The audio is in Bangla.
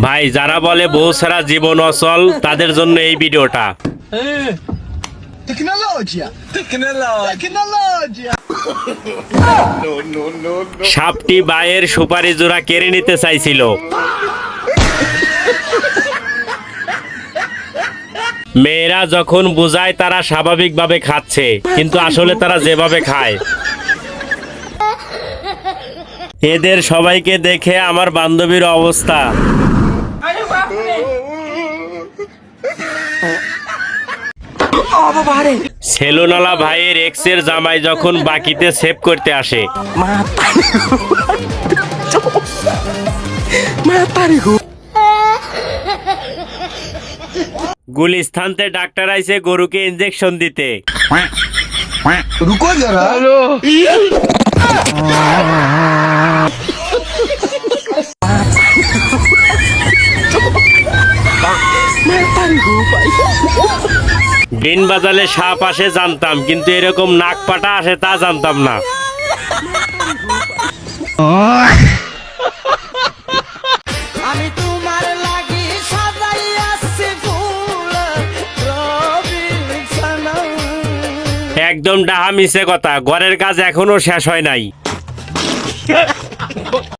ভাই যারা বলে বউ ছাড়া জীবন অচল তাদের জন্য এই ভিডিওটা। সাপটি ভাইয়ের সুপারি জোড়া কেড়ে নিতে চাইছিল। মেয়েরা যখন বুঝায় তারা স্বাভাবিকভাবে খাচ্ছে, কিন্তু আসলে তারা যেভাবে খায়। এদের সবাইকে দেখে আমার বান্ধবীর অবস্থা। সেলুনালা ভাইয়ের এক্সের জামাই যখন বাকিতে সেভ করতে আসে, গুলিস্তানতে ডাক্তার আইছে গরুকে ইনজেকশন দিতে। रुको जरा বিন বাজালে সাপ আসে জানতাম, কিন্তু এরকম নাক পাটা আসে তা জানতাম না। আমি তোমার লাগি সাজাইয়াছি ফুল রবিছানা। একদম ডাহা মিছে কথা, ঘরের কাজ এখনো শেষ হয় নাই।